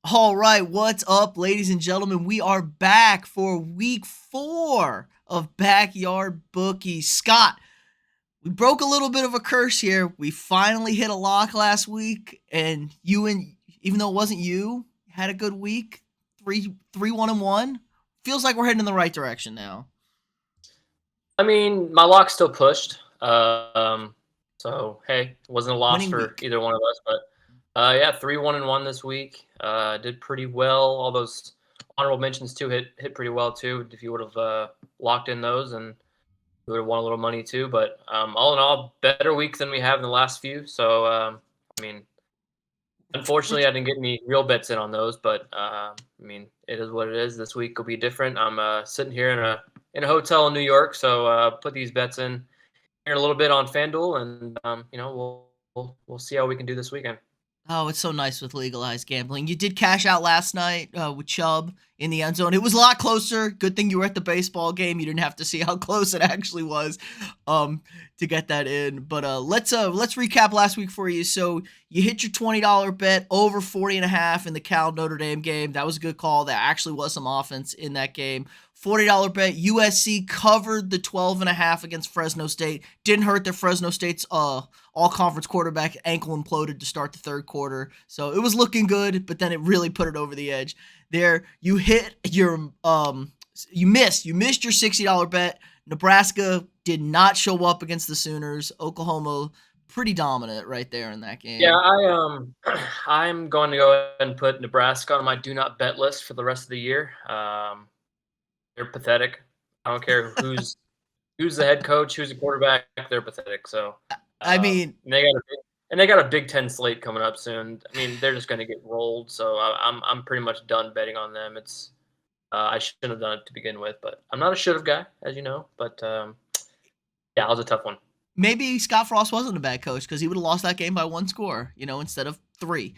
All right, what's up, ladies and gentlemen? We are back for week 4 of Backyard Bookies. Scott, we broke a little bit of a curse here. We finally hit a lock last week, and even though it wasn't you, had a good week. 1 and 1. Feels like we're heading in the right direction now. I mean, my lock's still pushed. So hey, it wasn't a loss Winning for week. either one of us, but yeah, 3-1-1 this week. Did pretty well. All those honorable mentions too hit pretty well too. If you would have locked in those, and you would have won a little money too. But all in all, better week than we have in the last few. So I mean, unfortunately, I didn't get any real bets in on those, but I mean, it is what it is. This week will be different. I'm sitting here in a hotel in New York, so put these bets in here a little bit on FanDuel, and we'll see how we can do this weekend. Oh, it's so nice with legalized gambling. You did cash out last night with Chubb in the end zone. It was a lot closer. Good thing you were at the baseball game. You didn't have to see how close it actually was to get that in. But let's recap last week for you. So you hit your $20 bet over 40.5 in the Cal Notre Dame game. That was a good call. There actually was some offense in that game. $40 bet. USC covered the 12.5 against Fresno State. Didn't hurt that Fresno State's all-conference quarterback ankle imploded to start the third quarter. So it was looking good, but then it really put it over the edge. There, you hit your you missed your $60 bet. Nebraska did not show up against the Sooners. Oklahoma pretty dominant right there in that game. Yeah, I'm going to go ahead and put Nebraska on my do not bet list for the rest of the year. They're pathetic. I don't care who's the head coach, who's the quarterback. They're pathetic. So, I mean, they got a Big Ten slate coming up soon. I mean, they're just going to get rolled. So I'm pretty much done betting on them. It's I shouldn't have done it to begin with, but I'm not a should have guy, as you know. But yeah, it was a tough one. maybe Scott Frost wasn't a bad coach because he would have lost that game by 1 score, instead of 3.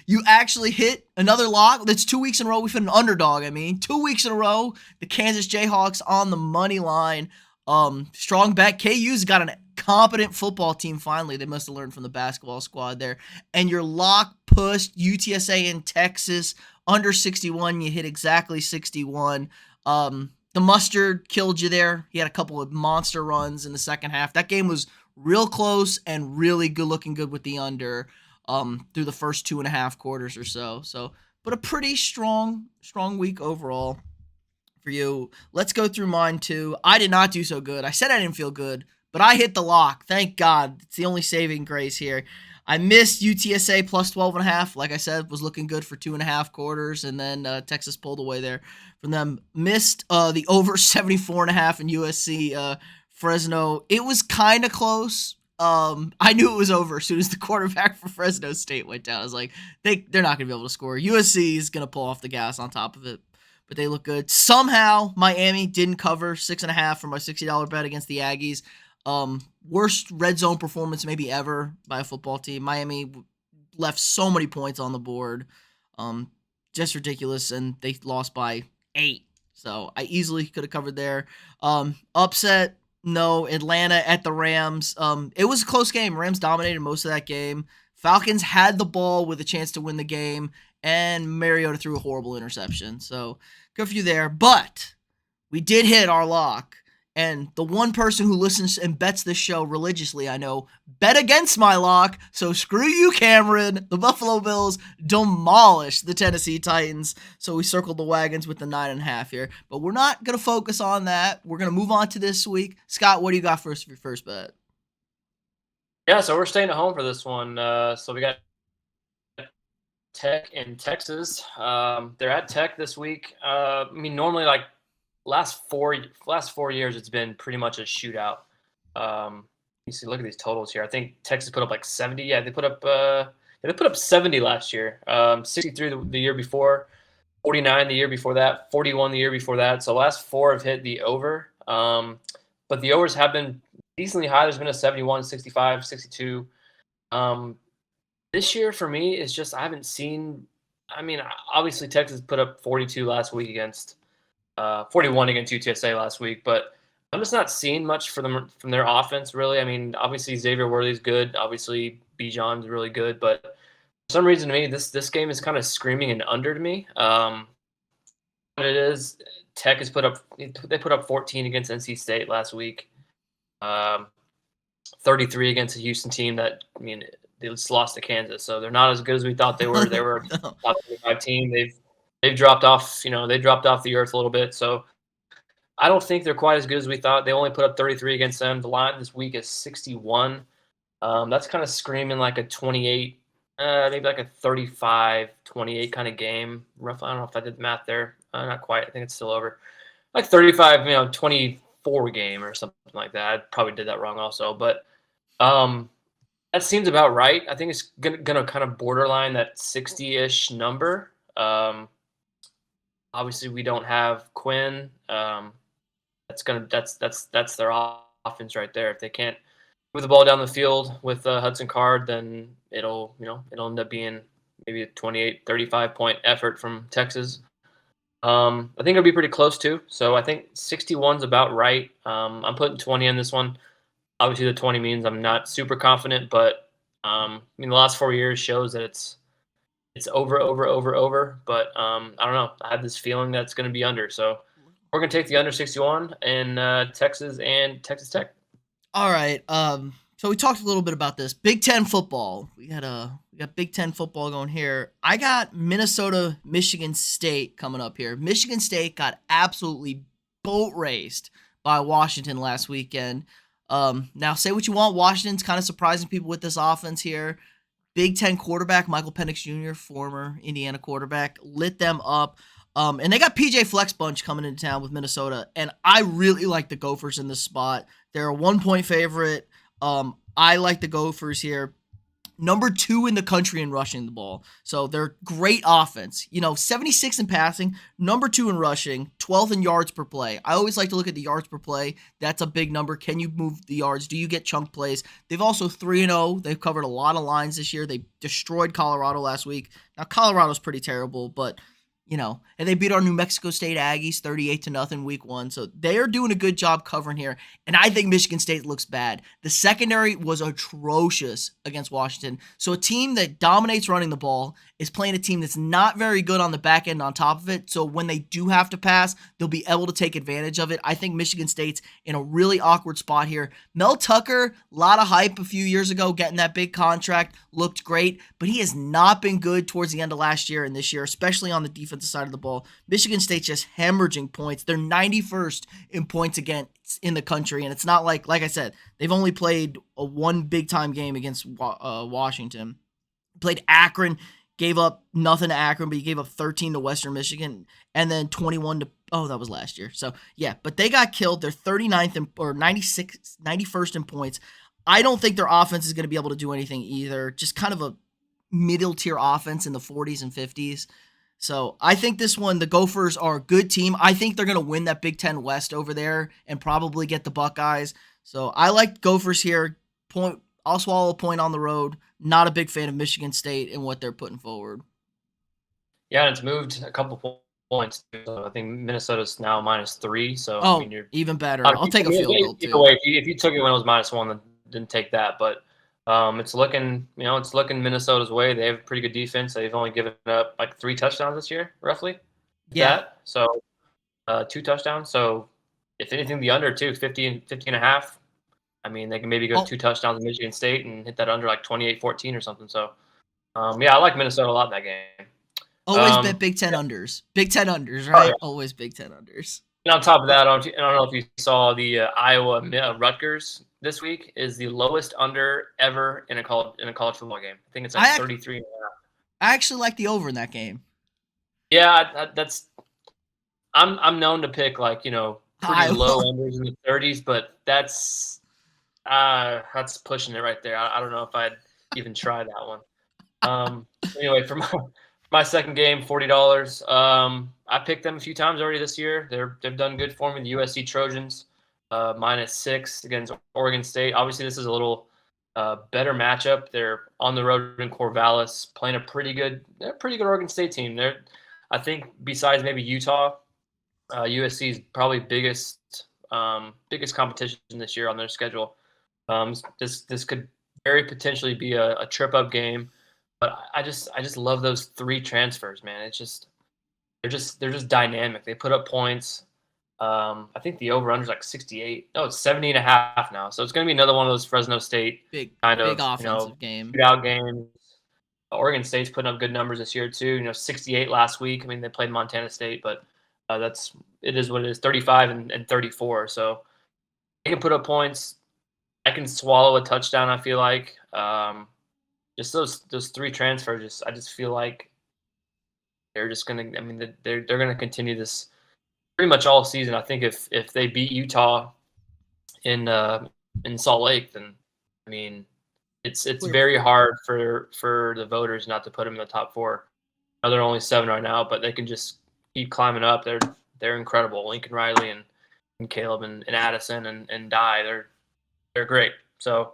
You actually hit another lock. That's 2 weeks in a row. We've hit an underdog. 2 weeks in a row. The Kansas Jayhawks on the money line. Strong bet. KU's got a competent football team finally. They must have learned from the basketball squad there. And your lock pushed UTSA in Texas under 61. You hit exactly 61. The mustard killed you there. He had a couple of monster runs in the second half. That game was real close and really good looking good with the under through the first 2.5 quarters or so. But a pretty strong week overall for you. Let's go through mine too. I did not do so good. I said I didn't feel good, but I hit the lock. Thank God. It's the only saving grace here. I missed UTSA plus 12.5. Like I said, was looking good for 2.5 quarters, and then Texas pulled away there from them. Missed the over 74.5 in USC Fresno. It was kind of close. I knew it was over as soon as the quarterback for Fresno State went down. I was like, they're not going to be able to score. USC is going to pull off the gas on top of it, but they look good. Somehow, Miami didn't cover 6.5 for my $60 bet against the Aggies. Worst red zone performance maybe ever by a football team. Miami left so many points on the board. Just ridiculous, and they lost by 8. So I easily could have covered there. Upset, no. Atlanta at the Rams. It was a close game. Rams dominated most of that game. Falcons had the ball with a chance to win the game, and Mariota threw a horrible interception. So good for you there. But we did hit our lock. And the one person who listens and bets this show religiously, I know, bet against my lock. So screw you, Cameron. The Buffalo Bills demolished the Tennessee Titans. So we circled the wagons with the 9.5 here. But we're not going to focus on that. We're going to move on to this week. Scott, what do you got for your first bet? Yeah, so we're staying at home for this one. So we got Tech in Texas. They're at Tech this week. Normally, like last four years, it's been pretty much a shootout. You see, look at these totals here. I think Texas put up like 70. Yeah, they put up 70 last year. 63 the year before, 49 the year before that, 41 the year before that. So last 4 have hit the over. But the overs have been decently high. There's been a 71, 65, 62. This year for me is just I haven't seen. Obviously Texas put up 42 last week against 41 against UTSA last week, but I'm just not seeing much from their offense really. Obviously Xavier Worthy's good. Obviously Bijan's really good, but some reason to me, this game is kind of screaming an under to me. What it is, Tech has they put up 14 against NC State last week. 33 against a Houston team that, I mean, they just lost to Kansas, so they're not as good as we thought they were. They were a No. top 25 team. They've dropped off. They dropped off the earth a little bit. So I don't think they're quite as good as we thought. They only put up 33 against them. The line this week is 61. That's kind of screaming like a 28, maybe like a 35-28 kind of game. Roughly, I don't know if I did the math there. Not quite. I think it's still over. Like 35, 24 game or something like that. I probably did that wrong also, but that seems about right. I think it's gonna kind of borderline that 60-ish number. Obviously, we don't have Quinn. That's their offense right there. If they can't move the ball down the field with Hudson Card, then it'll end up being maybe a 28-35 point effort from Texas. I think it'll be pretty close too. So I think 61's about right. I'm putting 20 in this one. Obviously, the 20 means I'm not super confident, but the last 4 years shows that it's over. But I don't know. I have this feeling that it's going to be under. So we're going to take the under 61 in Texas and Texas Tech. All right. So we talked a little bit about this Big Ten football. We got Big Ten football going here. I got Minnesota, Michigan State coming up here. Michigan State got absolutely boat raced by Washington last weekend. Now say what you want. Washington's kind of surprising people with this offense here. Big Ten quarterback Michael Penix Jr., former Indiana quarterback, lit them up. And they got PJ Flex Bunch coming into town with Minnesota, and I really like the Gophers in this spot. They're a 1-point favorite. I like the Gophers here. Number 2 in the country in rushing the ball. So they're great offense. 76 in passing, number 2 in rushing, 12th in yards per play. I always like to look at the yards per play. That's a big number. Can you move the yards? Do you get chunk plays? They've also 3-0. They've covered a lot of lines this year. They destroyed Colorado last week. Now, Colorado's pretty terrible, but and they beat our New Mexico State Aggies 38-0 week 1. So they are doing a good job covering here. And I think Michigan State looks bad. The secondary was atrocious against Washington. So a team that dominates running the ball is playing a team that's not very good on the back end on top of it. So when they do have to pass, they'll be able to take advantage of it. I think Michigan State's in a really awkward spot here. Mel Tucker, a lot of hype a few years ago, getting that big contract, looked great, but he has not been good towards the end of last year and this year, especially on the defensive side of the ball. Michigan State's just hemorrhaging points. They're 91st in points against in the country, and it's not like I said, they've only played one big-time game against Washington. Played Akron, gave up nothing to Akron, but he gave up 13 to Western Michigan, and then 21 to, that was last year. So, yeah, but they got killed. They're 39th or 91st in points. I don't think their offense is going to be able to do anything either. Just kind of a middle-tier offense in the 40s and 50s. So I think this one, the Gophers are a good team. I think they're going to win that Big Ten West over there and probably get the Buckeyes. So I like Gophers here. I'll swallow a point on the road. Not a big fan of Michigan State and what they're putting forward. Yeah, and it's moved a couple points. So I think Minnesota's now -3. So you're even better. I'll take a field goal too. Either way, if you took it when it was -1, then didn't take that. But it's looking Minnesota's way. They have a pretty good defense. They've only given up like 3 touchdowns this year, roughly. Yeah. So 2 touchdowns. So if anything, the under too, 50 and a half. I mean, they can maybe go 2 touchdowns in Michigan State and hit that under like 28-14 or something. So yeah, I like Minnesota a lot in that game. Always bet Big Ten unders. Big Ten unders, right? Yeah. Always Big Ten unders. And on top of that, I don't know if you saw the Iowa Rutgers this week is the lowest under ever in a college football game. I think it's like 33 and a half. I actually like the over in that game. Yeah, I'm known to pick like pretty low unders in the 30s, but that's pushing it right there. I don't know if I'd even try that one. Anyway, for my second game, $40. I picked them a few times already this year. They've done good for me. The USC Trojans, -6 against Oregon State. Obviously, this is a little better matchup. They're on the road in Corvallis, playing a pretty good Oregon State team. I think besides maybe Utah, USC's probably biggest competition this year on their schedule. This could very potentially be a trip up game. But I just love those 3 transfers, man. It's just they're just dynamic. They put up points. I think the over under is like 68. No, it's 70.5 now. So it's going to be another one of those Fresno State Big kind big of, offensive game. shootout games. Oregon State's putting up good numbers this year too. 68 last week. I mean, they played Montana State, but it is what it is. 35 and 34. So they can put up points. I can swallow a touchdown. I feel like just those 3 transfers. I just feel like they're just gonna. I mean, they're gonna continue this pretty much all season. I think if they beat Utah in Salt Lake, then I mean it's very hard for the voters not to put them in the top 4. Now they're only 7 right now, but they can just keep climbing up. They're incredible. Lincoln Riley and Caleb and Addison and Dye, they're great. So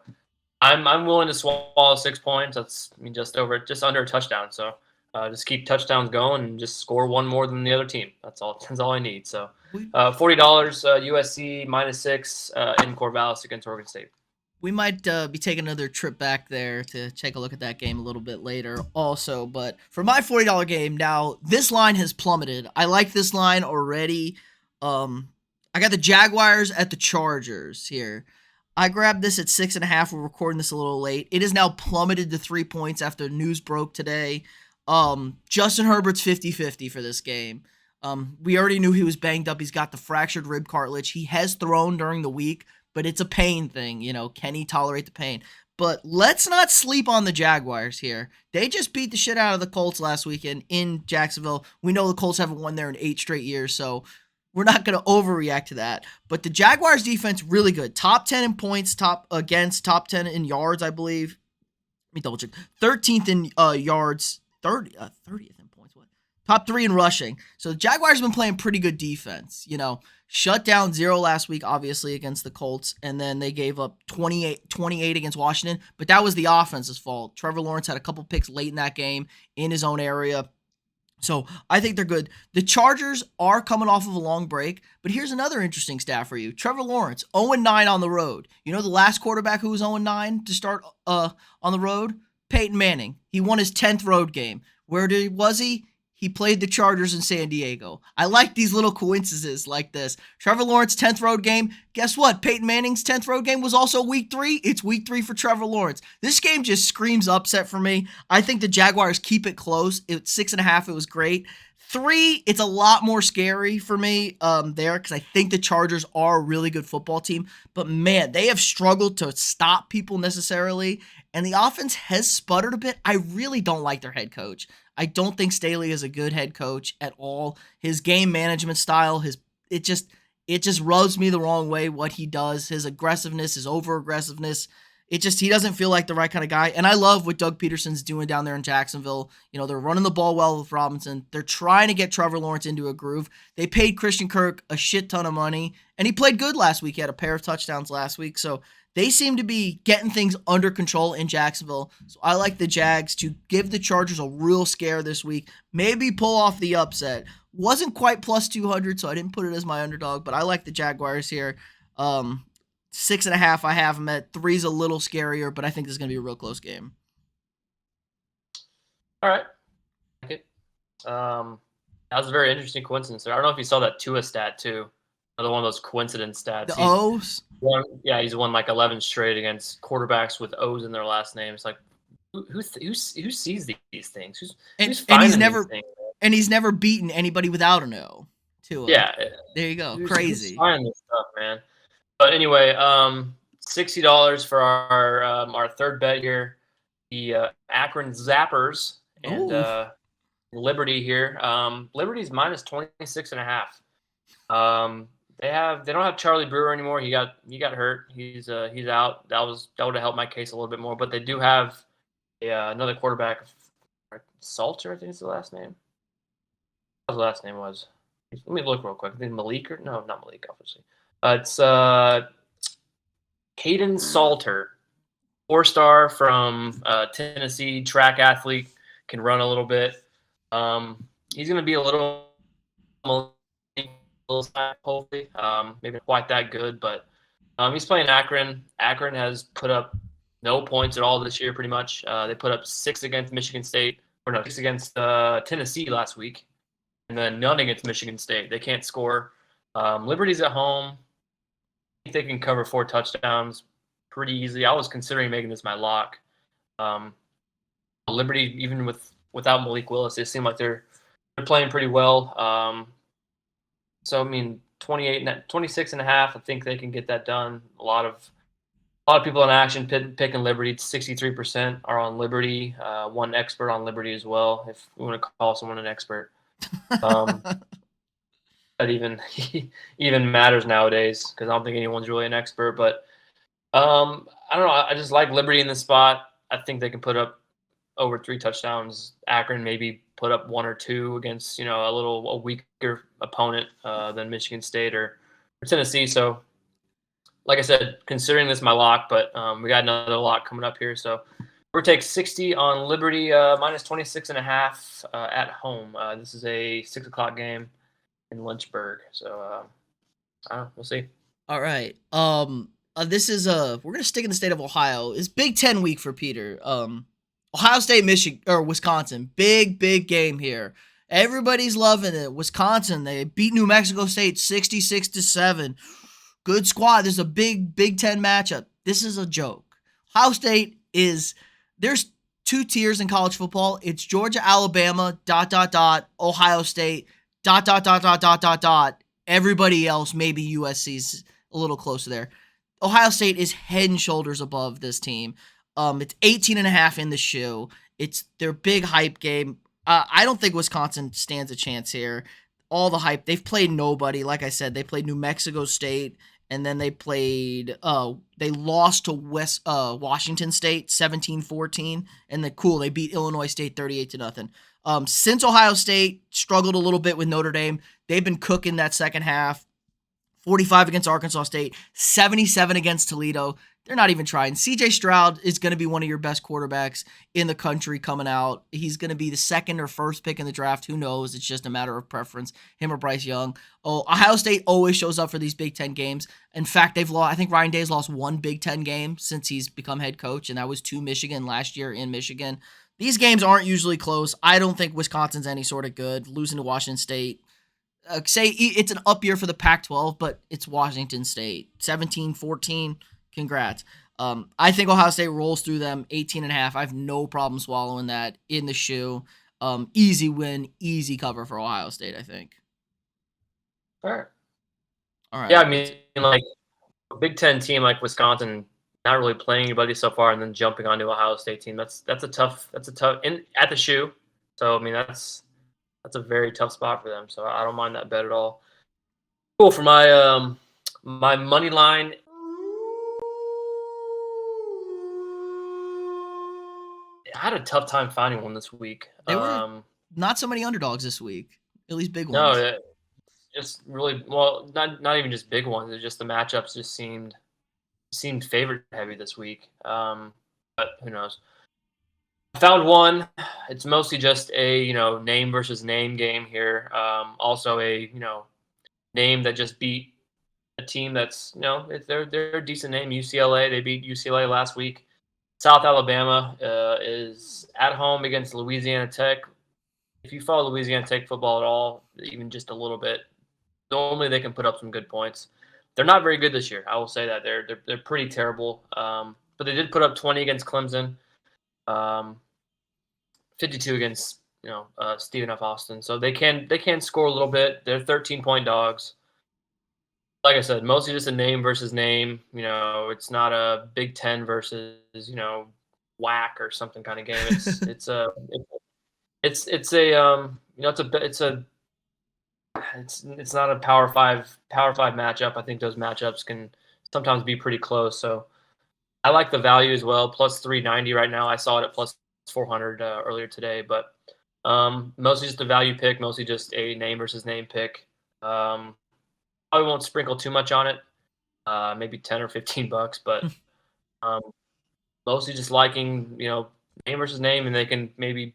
I'm willing to swallow 6 points. That's just under a touchdown. So just keep touchdowns going and just score one more than the other team. That's all I need. So $40 USC -6 in Corvallis against Oregon State. We might be taking another trip back there to take a look at that game a little bit later also. But for my $40 game, now this line has plummeted. I like this line already. I got the Jaguars at the Chargers here. I grabbed this at 6.5. We're recording this a little late. It is now plummeted to 3 points after news broke today. Justin Herbert's 50-50 for this game. We already knew he was banged up. He's got the fractured rib cartilage. He has thrown during the week, but it's a pain thing. Can he tolerate the pain? But let's not sleep on the Jaguars here. They just beat the shit out of the Colts last weekend in Jacksonville. We know the Colts haven't won there in 8 straight years, so we're not going to overreact to that. But the Jaguars defense, really good. Top 10 in points, top 10 in yards, I believe. Let me double check. 13th in yards, 30th in points. What? Top 3 in rushing. So the Jaguars have been playing pretty good defense. Shut down 0 last week, obviously, against the Colts, and then they gave up 28 against Washington, but that was the offense's fault. Trevor Lawrence had a couple picks late in that game in his own area. So I think they're good. The Chargers are coming off of a long break, but here's another interesting stat for you. Trevor Lawrence, 0-9 on the road. The last quarterback who was 0-9 to start on the road? Peyton Manning. He won his 10th road game. Where was he? He played the Chargers in San Diego. I like these little coincidences like this. Trevor Lawrence, 10th road game. Guess what? Peyton Manning's 10th road game was also week 3. It's week 3 for Trevor Lawrence. This game just screams upset for me. I think the Jaguars keep it close. It's 6.5. It was great. 3, it's a lot more scary for me there because I think the Chargers are a really good football team. But, man, they have struggled to stop people necessarily, and the offense has sputtered a bit. I really don't like their head coach. I don't think Staley is a good head coach at all. His game management style, it just rubs me the wrong way what he does. His aggressiveness, his over-aggressiveness, he doesn't feel like the right kind of guy. And I love what Doug Peterson's doing down there in Jacksonville. They're running the ball well with Robinson. They're trying to get Trevor Lawrence into a groove. They paid Christian Kirk a shit ton of money, and he played good last week. He had a pair of touchdowns last week. So they seem to be getting things under control in Jacksonville. So I like the Jags to give the Chargers a real scare this week. Maybe pull off the upset. Wasn't quite plus 200, so I didn't put it as my underdog, but I like the Jaguars here. 6.5, I have them at. 3's a little scarier, but I think this is going to be a real close game. All right. I like it. That was a very interesting coincidence there. I don't know if you saw that Tua stat too. Another one of those coincidence stats. The O's? He's won like 11 straight against quarterbacks with O's in their last names. Like, who sees these things? Who's finding these things? And he's never beaten anybody without an O. Tua. Yeah. There you go. Who's Crazy. finding this stuff, man? But anyway, $60 for our third bet here. The Akron Zappers and Liberty here. Liberty's minus 26.5. They don't have Charlie Brewer anymore. He got hurt. He's out. That would have helped my case a little bit more. But they do have another quarterback, Salter, I think is the last name. What the last name was? Let me look real quick. I think Malik not Malik, obviously. It's Caden Salter, 4-star from Tennessee, track athlete, can run a little bit. He's going to be a little hopefully, maybe not quite that good, but he's playing Akron. Akron has put up no points at all this year, pretty much. They put up 6 against Michigan State, or no, 6 against Tennessee last week, and then none against Michigan State. They can't score. Liberty's at home. I think they can cover 4 touchdowns pretty easily. I was considering making this my lock. Um, Liberty, even without Malik Willis, they seem like they're playing pretty well. So I mean, 26 and a half. I think they can get that done. A lot of people in action picking Liberty. 63% are on Liberty. One expert on Liberty as well. If we want to call someone an expert, that even matters nowadays because I don't think anyone's really an expert. But I don't know. I just like Liberty in this spot. I think they can put up over 3 touchdowns. Akron maybe put up 1 or 2 against a weaker opponent than Michigan State or Tennessee. So, like I said, considering this my lock, but we got another lock coming up here. So we're take 60 on Liberty minus 26.5 at home. This is a 6:00 game in Lynchburg. So we'll see. All right. This is we're gonna stick in the state of Ohio. It's Big Ten week for Peter. Ohio State, Michigan, or Wisconsin. Big game here. Everybody's loving it. Wisconsin, they beat New Mexico State 66-7. Good squad. There's a big Big Ten matchup. This is a joke. Ohio State there's 2 tiers in college football. It's Georgia, Alabama, ... Ohio State, ... Everybody else, maybe USC's a little closer there. Ohio State is head and shoulders above this team. It's 18.5 in the shoe. It's their big hype game. I don't think Wisconsin stands a chance here. All the hype. They've played nobody. Like I said, they played New Mexico State, and then they played they lost to Washington State 17-14, and they beat Illinois State 38-0. Since Ohio State struggled a little bit with Notre Dame, they've been cooking that second half. 45 against Arkansas State, 77 against Toledo. They're not even trying. CJ Stroud is going to be one of your best quarterbacks in the country coming out. He's going to be the second or first pick in the draft. Who knows? It's just a matter of preference, him or Bryce Young. Ohio State always shows up for these Big Ten games. In fact, I think Ryan Day's lost 1 Big Ten game since he's become head coach, and that was to Michigan last year in Michigan. These games aren't usually close. I don't think Wisconsin's any sort of good. Losing to Washington State, say it's an up year for the Pac-12, but it's Washington State. 17-14, congrats. I think Ohio State rolls through them 18.5. I have no problem swallowing that in the shoe. Easy win, easy cover for Ohio State, I think. All right. Yeah, I mean, like a Big Ten team like Wisconsin, not really playing anybody so far, and then jumping onto Ohio State team. That's a tough at the shoe. So I mean that's a very tough spot for them. So I don't mind that bet at all. Cool for my my money line. I had a tough time finding one this week. There were not so many underdogs this week, at least big ones. No, just really not even just big ones. It's just the matchups just seemed favorite heavy this week. But who knows? I found one. It's mostly just a name versus name game here. Also a name that just beat a team that's they're a decent name. UCLA. They beat UCLA last week. South Alabama is at home against Louisiana Tech. If you follow Louisiana Tech football at all, even just a little bit, normally they can put up some good points. They're not very good this year. I will say that they're pretty terrible. But they did put up 20 against Clemson, 52 against Stephen F. Austin. So they can score a little bit. They're 13-point dogs. Like I said, mostly just a name versus name. It's not a Big Ten versus whack or something kind of game. It's not a Power Five matchup. I think those matchups can sometimes be pretty close. So I like the value as well. Plus 390 right now. I saw it at plus 400 earlier today, but mostly just a value pick. Mostly just a name versus name pick. Probably won't sprinkle too much on it. Maybe $10 or $15, but mostly just liking name versus name, and they can maybe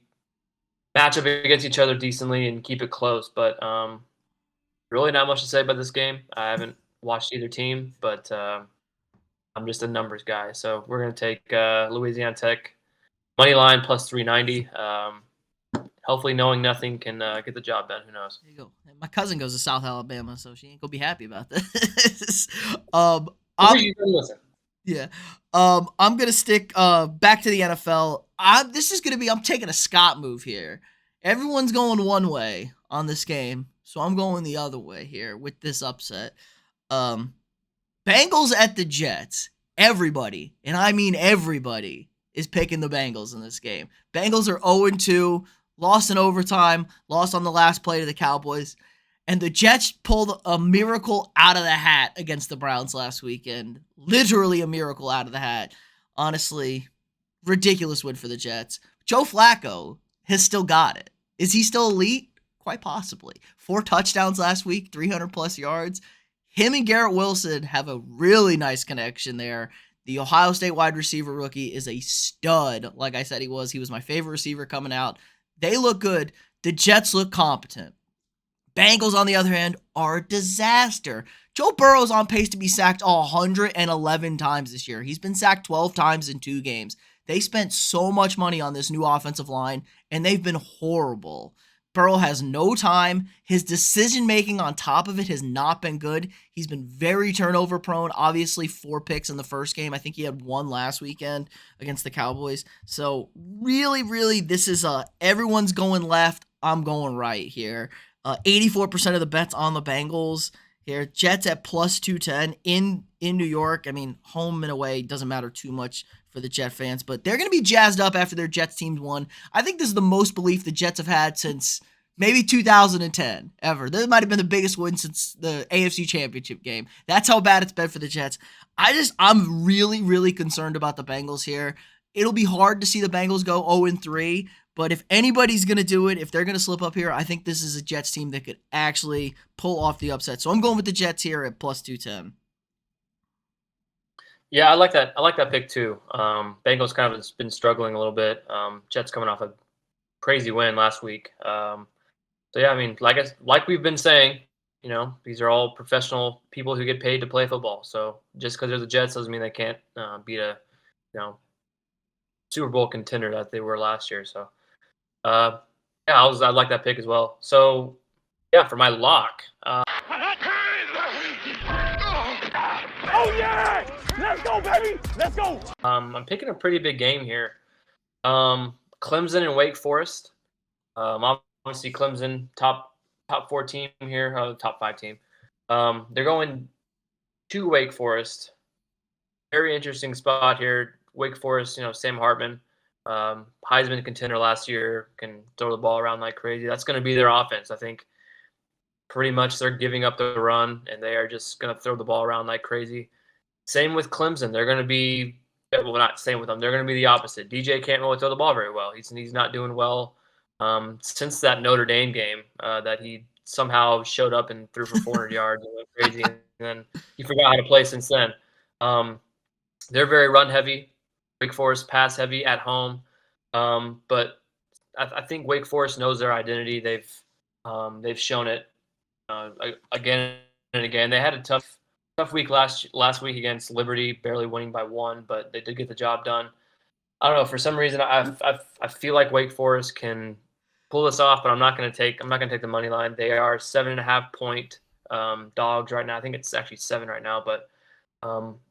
match up against each other decently and keep it close. But really not much to say about this game. I haven't watched either team, but I'm just a numbers guy. So we're going to take Louisiana Tech money line plus 390. Hopefully, knowing nothing can get the job done. Who knows? There you go. My cousin goes to South Alabama, so she ain't gonna be happy about this. um, Who are I'm you going to listen? Yeah. I'm gonna stick back to the NFL. This is gonna be I'm taking a Scott move here. Everyone's going one way on this game, so I'm going the other way here with this upset. Um Bengals at the Jets. Everybody, and I mean everybody, is picking the Bengals in this game. Bengals are 0-2, lost in overtime, lost on the last play to the Cowboys. And the Jets pulled a miracle out of the hat against the Browns last weekend. Literally a miracle out of the hat. Honestly, ridiculous win for the Jets. Joe Flacco has still got it. Is he still elite? Quite possibly. 4 touchdowns last week, 300 plus yards. Him and Garrett Wilson have a really nice connection there. The Ohio State wide receiver rookie is a stud. Like I said, he was. He was my favorite receiver coming out. They look good. The Jets look competent. Bengals, on the other hand, are a disaster. Joe Burrow's on pace to be sacked 111 times this year. He's been sacked 12 times in 2 games. They spent so much money on this new offensive line, and they've been horrible. Burrow has no time. His decision-making on top of it has not been good. He's been very turnover prone. Obviously, 4 picks in the first game. I think he had 1 last weekend against the Cowboys. So really, this is everyone's going left. I'm going right here. 84% of the bets on the Bengals here. Jets at plus 210 in New York. I mean, home and away doesn't matter too much for the Jet fans, but they're going to be jazzed up after their Jets team won. I think this is the most belief the Jets have had since maybe 2010 ever. This might have been the biggest win since the AFC Championship game. That's how bad it's been for the Jets. I'm really concerned about the Bengals here. It'll be hard to see the Bengals go 0-3, but if anybody's going to do it, if they're going to slip up here, I think this is a Jets team that could actually pull off the upset. So I'm going with the Jets here at plus 210. Yeah, I like that. I like that pick too. Bengals kind of has been struggling a little bit. Jets coming off a crazy win last week. So yeah, I mean, like we've been saying, these are all professional people who get paid to play football. So just because they're the Jets doesn't mean they can't beat a Super Bowl contender that they were last year. So yeah, I like that pick as well. So yeah, for my lock. Oh yeah! Let's go, baby! Let's go! I'm picking a pretty big game here. Clemson and Wake Forest. Obviously, Clemson top 4 team here, top 5 team. They're going to Wake Forest. Very interesting spot here. Wake Forest, Sam Hartman, Heisman contender last year, can throw the ball around like crazy. That's going to be their offense. I think pretty much they're giving up the run, and they are just going to throw the ball around like crazy. Same with Clemson. They're going to be – well, not same with them. They're going to be the opposite. DJ can't really throw the ball very well. He's not doing well since that Notre Dame game that he somehow showed up and threw for 400 yards and went crazy, and then he forgot how to play since then. They're very run heavy. Wake Forest pass heavy at home, but I think Wake Forest knows their identity. They've shown it again and again. They had a tough week last week against Liberty, barely winning by 1, but they did get the job done. I don't know, for some reason I feel like Wake Forest can pull this off, but I'm not going to take the money line. They are 7.5 point dogs right now. I think it's actually 7 right now, but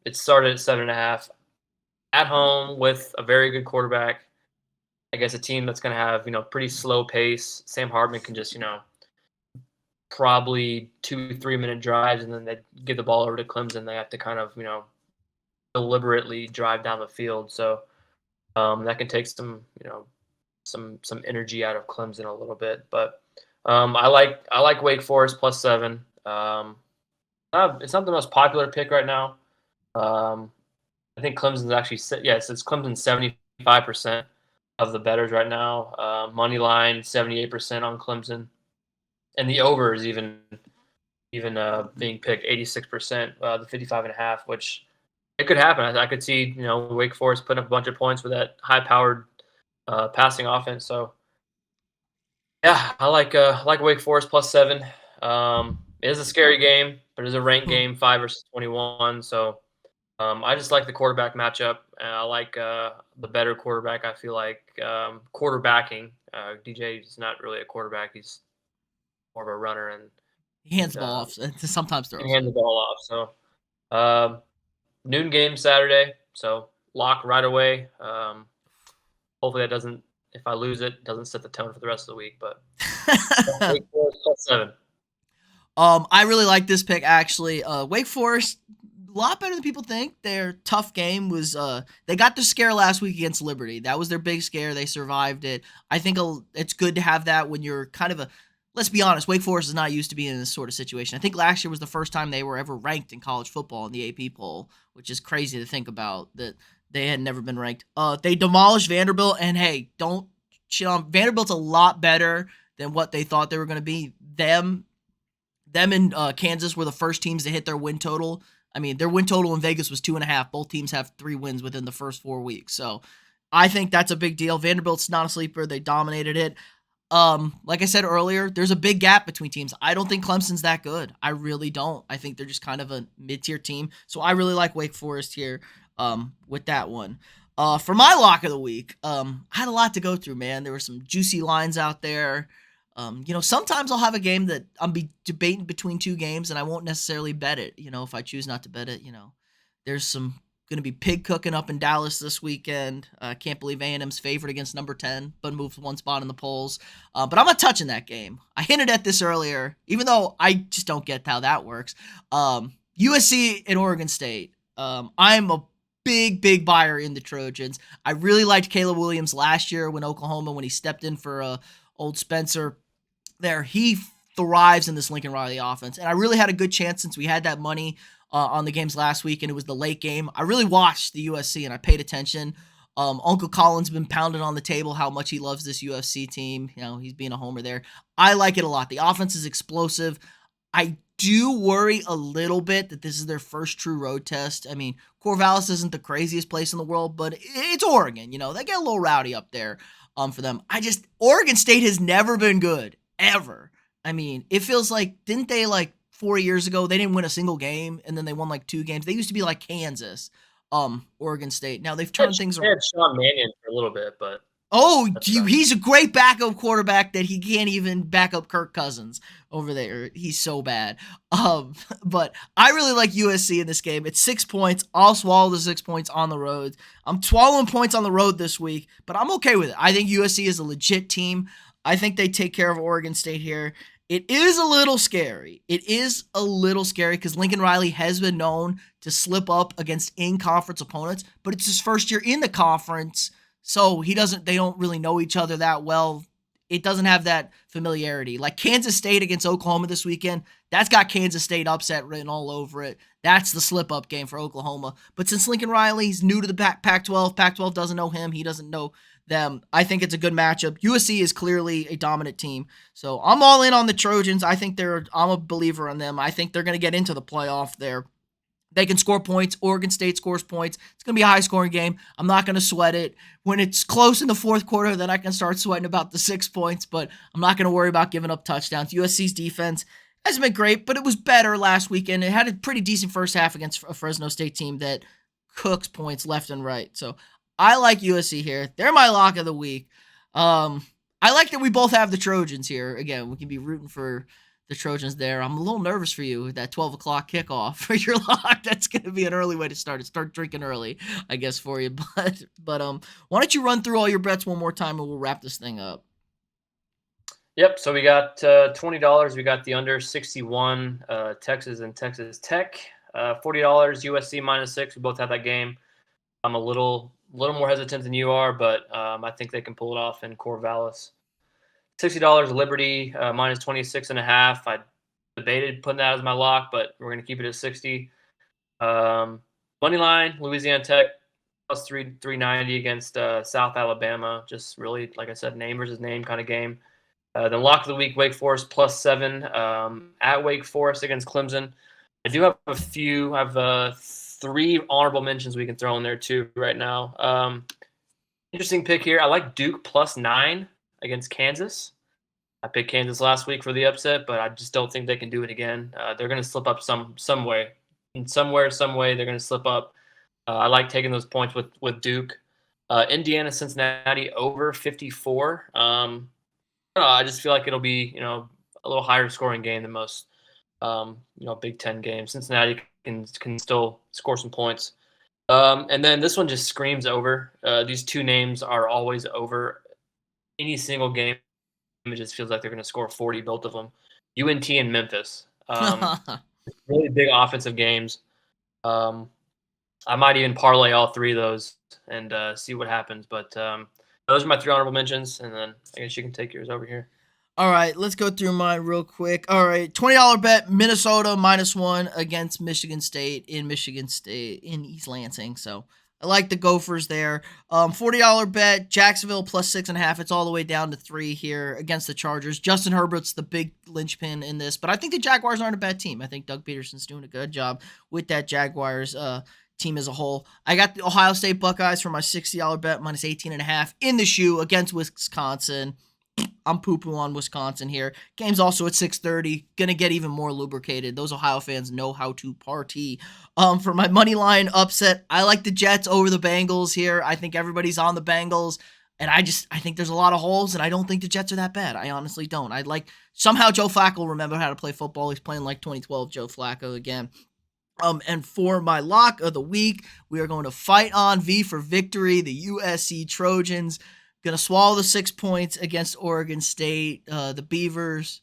it started at 7.5 at home with a very good quarterback. I guess a team that's going to have pretty slow pace. Sam Hartman can just probably 2-3 minute drives, and then they give the ball over to Clemson. They have to kind of deliberately drive down the field. So that can take some some energy out of Clemson a little bit. But I like Wake Forest plus 7. It's not the most popular pick right now. I think Clemson's actually it's Clemson 75% of the bettors right now. Money line 78% on Clemson, and the over is even being picked 86%. The 55.5, which it could happen. I could see Wake Forest putting up a bunch of points with that high-powered passing offense. So yeah, I like Wake Forest plus 7. It is a scary game, but it is a ranked game, 5 versus 21. So I just like the quarterback matchup. I like the better quarterback. I feel like quarterbacking. DJ is not really a quarterback. He's more of a runner and, He hands and the ball off, sometimes can throws hand it. the ball off. So noon game Saturday. So lock right away. Hopefully that doesn't. If I lose it, doesn't set the tone for the rest of the week. But Wake Forest +7. I really like this pick actually. Wake Forest, a lot better than people think. Their tough game was they got the scare last week against Liberty. That was their big scare. They survived it. I think it's good to have that when you're kind of a. Let's be honest, Wake Forest is not used to being in this sort of situation. I think last year was the first time they were ever ranked in college football in the AP poll, which is crazy to think about that they had never been ranked. They demolished Vanderbilt, and hey, don't shit on Vanderbilt's a lot better than what they thought they were going to be. Them and Kansas were the first teams to hit their win total. I mean, their win total in Vegas was 2.5. Both teams have 3 wins within the first 4 weeks. So I think that's a big deal. Vanderbilt's not a sleeper. They dominated it. Like I said earlier, there's a big gap between teams. I don't think Clemson's that good. I really don't. I think they're just kind of a mid-tier team. So I really like Wake Forest here with that one. For my lock of the week, I had a lot to go through, man. There were some juicy lines out there. Sometimes I'll have a game that I'm debating between 2 games and I won't necessarily bet it. If I choose not to bet it, there's some going to be pig cooking up in Dallas this weekend. I can't believe A&M's favored against number 10, but moved 1 spot in the polls. But I'm not touching that game. I hinted at this earlier, even though I just don't get how that works. USC and Oregon State. I'm a big buyer in the Trojans. I really liked Caleb Williams last year when he stepped in for old Spencer. There, he thrives in this Lincoln Riley offense, and I really had a good chance since we had that money on the games last week, and it was the late game. I really watched the USC, and I paid attention. Uncle Colin's been pounding on the table how much he loves this USC team. He's being a homer there. I like it a lot. The offense is explosive. I do worry a little bit that this is their first true road test. I mean, Corvallis isn't the craziest place in the world, but it's Oregon. They get a little rowdy up there for them. Oregon State has never been good. Ever. I mean, it feels like, didn't they 4 years ago, they didn't win a single game, and then they won 2 games. They used to be like Kansas, Oregon State. Now they've turned things around. They had Sean Mannion for a little bit, but he's a great backup quarterback that he can't even back up Kirk Cousins over there. He's so bad. But I really like USC in this game. It's 6 points. I'll swallow the 6 points on the road. I'm swallowing points on the road this week, but I'm okay with it. I think USC is a legit team. I think they take care of Oregon State here. It is a little scary. Because Lincoln Riley has been known to slip up against in-conference opponents, but it's his first year in the conference, so they don't really know each other that well. It doesn't have that familiarity. Like Kansas State against Oklahoma this weekend, that's got Kansas State upset written all over it. That's the slip-up game for Oklahoma. But since Lincoln Riley's new to the Pac-12, Pac-12 doesn't know him, he doesn't know them. I think it's a good matchup. USC is clearly a dominant team. So I'm all in on the Trojans. I'm a believer in them. I think they're going to get into the playoff there. They can score points. Oregon State scores points. It's going to be a high-scoring game. I'm not going to sweat it. When it's close in the fourth quarter, then I can start sweating about the 6 points, but I'm not going to worry about giving up touchdowns. USC's defense hasn't been great, but it was better last weekend. It had a pretty decent first half against a Fresno State team that cooks points left and right. So I like USC here. They're my lock of the week. I like that we both have the Trojans here. Again, we can be rooting for the Trojans there. I'm a little nervous for you with that 12 o'clock kickoff for your lock. That's going to be an early way to start it. Start drinking early, I guess, for you. But why don't you run through all your bets one more time and we'll wrap this thing up. Yep. So we got $20. We got the under 61, Texas and Texas Tech. $40 USC -6. We both have that game. I'm a little more hesitant than you are, but I think they can pull it off in Corvallis. $60 Liberty -26.5. I debated putting that as my lock, but we're going to keep it at 60. Money line Louisiana Tech +390 against South Alabama. Just really, like I said, name versus name kind of game. Then lock of the week Wake Forest +7 at Wake Forest against Clemson. I do have a few. I have 3 honorable mentions we can throw in there too right now. Interesting pick here. I like Duke +9 against Kansas. I picked Kansas last week for the upset, but I just don't think they can do it again. They're going to slip up some way. In some way, they're going to slip up. I like taking those points with Duke. Indiana, Cincinnati over 54. I just feel like it'll be a little higher scoring game than most Big Ten games. Cincinnati can still score some points. And then this one just screams over. These two names are always over any single game. It just feels like they're going to score 40, both of them. UNT and Memphis. Really big offensive games. I might even parlay all three of those and see what happens. But those are my 3 honorable mentions, and then I guess you can take yours over here. All right, let's go through mine real quick. All right, $20 bet, Minnesota -1 against Michigan State in East Lansing. So I like the Gophers there. $40 bet, Jacksonville +6.5. It's all the way down to 3 here against the Chargers. Justin Herbert's the big linchpin in this, but I think the Jaguars aren't a bad team. I think Doug Peterson's doing a good job with that Jaguars team as a whole. I got the Ohio State Buckeyes for my $60 bet -18.5 in the shoe against Wisconsin. I'm poo-poo on Wisconsin here. Game's also at 6:30. Gonna get even more lubricated. Those Ohio fans know how to party. For my money line upset, I like the Jets over the Bengals here. I think everybody's on the Bengals, and I think there's a lot of holes, and I don't think the Jets are that bad. I honestly don't. Somehow Joe Flacco will remember how to play football. He's playing like 2012 Joe Flacco again. And for my lock of the week, we are going to fight on V for victory. The USC Trojans. Going to swallow the 6 points against Oregon State. The Beavers,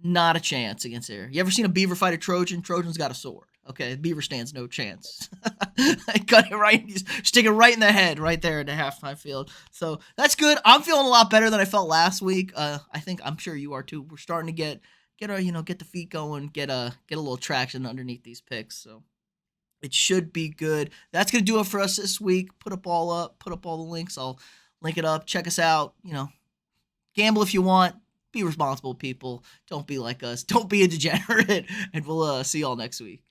not a chance against there. You ever seen a Beaver fight a Trojan? Trojan's got a sword. Okay, Beaver stands no chance. I cut it right, stick it right in the head, right there in the halftime field. So that's good. I'm feeling a lot better than I felt last week. I'm sure you are too. We're starting to get the feet going, get a little traction underneath these picks. So it should be good. That's gonna do it for us this week. Put up all the links. I'll link it up. Check us out. Gamble if you want. Be responsible, people. Don't be like us. Don't be a degenerate. And we'll see y'all next week.